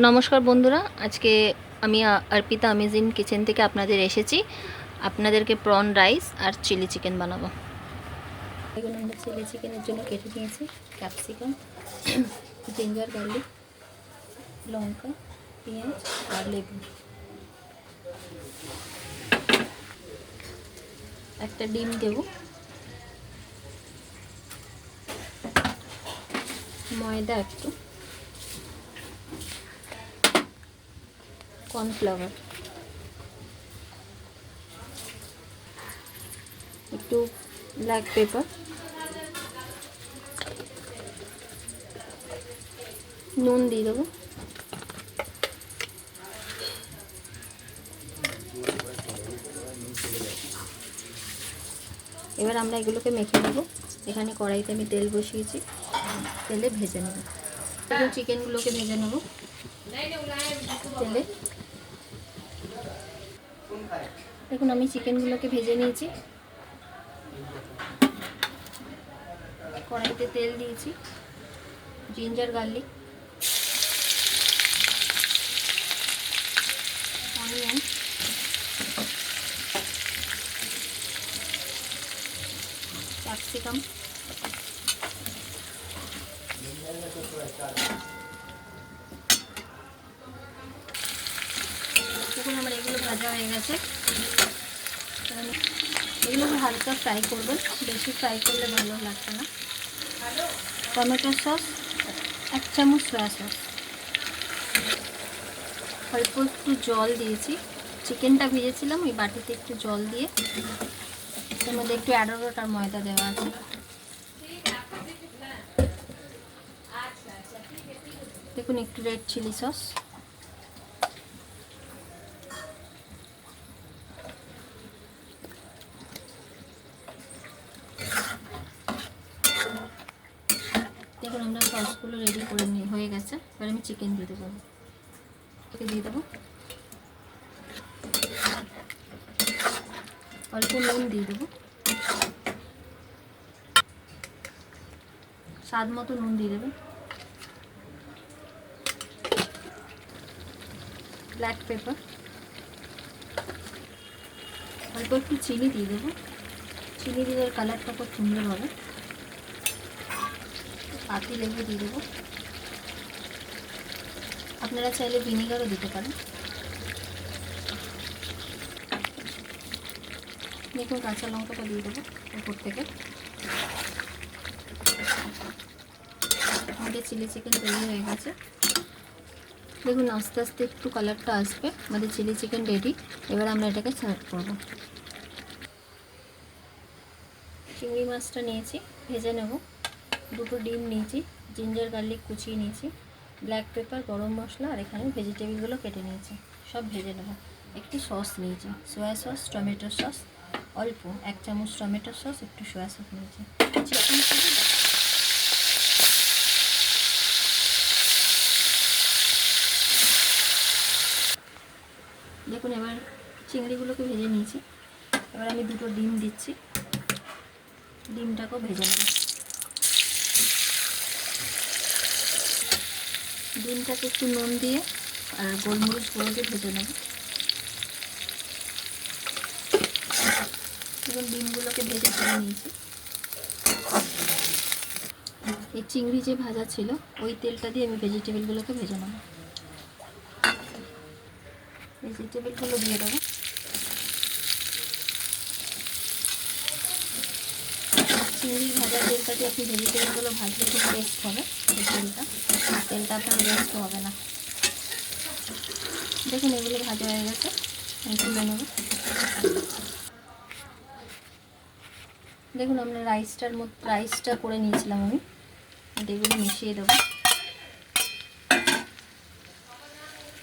নমস্কার বন্ধুরা, আজকে আমি অর্পিতা অ্যামেজিং কিচেন থেকে আপনাদের এসেছি। আপনাদেরকে প্রন রাইস আর চিলি চিকেন বানাবো। এখন আমরা চিলি চিকেনের জন্য কেটে নিয়েছি ক্যাপসিকাম, জিঞ্জার গার্লিক, লঙ্কা, পেঁয়াজ আর লেবু। একটা ডিম দেব, ময়দা একটু, কর্নফ্লাওয়ার, একটু ব্ল্যাক পেপার, নুন দিয়ে দেবো, এবার আমরা এগুলোকে মেখে নেব। এখানে কড়াইতে আমি তেল বসিয়েছি, তেলে ভেজে নেব। এখন চিকেনগুলোকে ভেজে নেব তেলে। দেখুন আমি চিকেনগুলোকে ভেজে নিয়েছি, কড়াইতে তেল দিয়েছি, জিঞ্জার গার্লিক, অনিয়ন, ক্যাপসিকাম, দেখুন আমার এগুলো ভাজা হয়ে গেছে। এগুলোকে হালকা ফ্রাই করবেন, বেশি ফ্রাই করলে ভালো লাগবে না। টমেটো সস, 1 চামচ সয়া সস, অল্প একটু জল দিয়েছি। চিকেনটা ভেজেছিলাম ওই বাটিতে একটু জল দিয়ে, এর মধ্যে একটু অ্যারোরুট আর ময়দা দেওয়া আছে। দেখুন একটু রেড চিলি সস, দেখুন আমরা সসগুলো রেডি করে নিয়ে হয়ে গেছে। এবার আমি চিকেন দিয়ে দেবো, অল্প নুন দিয়ে দেবো, স্বাদ মতো নুন দিয়ে দেবেন, ব্ল্যাক পেপার, অল্প একটু চিনি দিয়ে দেবো। চিনি দিলে কালারটা খুব সুন্দর হবে। পাতি লেবু দিয়ে দেবো, আপনারা চাইলে ভিনেগারও দিতে পারেন। দেখুন কাঁচা লঙ্কাটা দিয়ে দেবো উপর থেকে। আমাদের চিলি চিকেন তৈরি হয়ে গেছে। দেখুন আস্তে আস্তে একটু কালারটা আসবে, আমাদের চিলি চিকেন রেডি। এবার আমরা এটাকে সার্ভ করব। চিংড়ি মাছটা নিয়েছি, ভেজে নেব। দুটো ডিম নিয়েছি, জিঞ্জার গার্লিক কুচিয়ে নিয়েছি, ব্ল্যাক পেপার, গরম মশলা আর এখানে ভেজিটেবিলগুলো কেটে নিয়েছি, সব ভেজে নেব। একটি সস নিয়েছি, সয়া সস, টমেটো সস, অল্প 1 চামচ টমেটো সস, একটু সয়া সস নিয়েছি। দেখুন এবার চিংড়িগুলোকে ভেজে নিয়েছি। এবার আমি দুটো ডিম দিচ্ছি, ডিমটাকেও ভেজে নেব। ডিমটাকে একটু নুন দিয়ে আর গোলমরিচ গুঁড়ো দিয়ে ভেজে নেব। এবং ডিমগুলোকে ভেজে তুলে নিয়েছি। এই চিংড়ি যে ভাজা ছিল ওই তেলটা দিয়ে আমি ভেজিটেবিলগুলোকে ভেজে নেব। ভেজিটেবিলগুলো দিয়ে দেবো। চিংড়ি ভাজা তেলটা দিয়ে আপনি ভেজিটেবিলগুলো ভাজলে খুব টেস্ট হবে। এই তেলটা আপনার ওয়েস্ট হবে না। দেখুন এগুলো ভাজা হয়ে গেছে, আমি তুলে নেব। দেখুন আমরা রাইসটা করে নিয়েছিলাম আমি, এগুলো মিশিয়ে দেবো।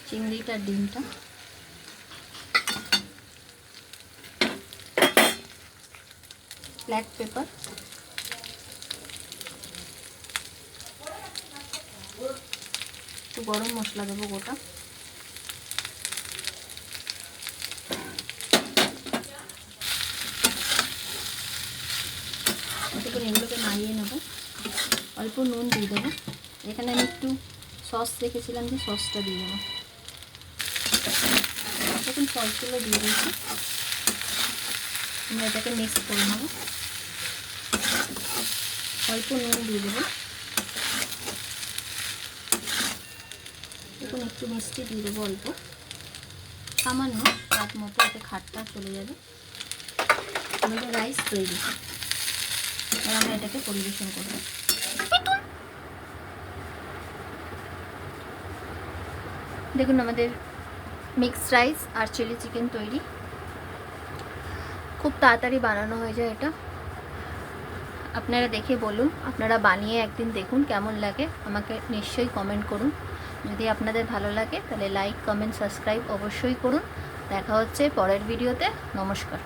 চিংড়িটা, ডিমটা, ব্ল্যাক পেপার, একটু গরম মশলা দেবো গোটা, দেখুন এগুলোকে নাড়িয়ে নেব। অল্প নুন দিয়ে দেবো। এখানে আমি একটু সস রেখেছিলাম, যে সসটা দিয়ে দেবো। এখন সসগুলো দিয়ে দিয়েছি, আমরা এটাকে মিক্স করে নেবো। অল্প নুন দিয়ে দেবো, এখন একটু মিষ্টি দিয়ে দেবো অল্প, সামান্য স্বাদ মতো, এতে খাটটা চলে যাবে। আমাদের রাইস তৈরি, আর আমরা এটাকে পরিবেশন করব। দেখুন আমাদের মিক্সড রাইস আর চিলি চিকেন তৈরি। খুব তাড়াতাড়ি বানানো হয়ে যায় এটা। আপনারা দেখে বলুন, আপনারা বানিয়ে একদিন দেখুন কেমন লাগে, আমাকে নিশ্চয়ই কমেন্ট করুন। যদি আপনাদের ভালো লাগে তাহলে লাইক, কমেন্ট, সাবস্ক্রাইব অবশ্যই করুন। দেখা হচ্ছে পরের ভিডিওতে। নমস্কার।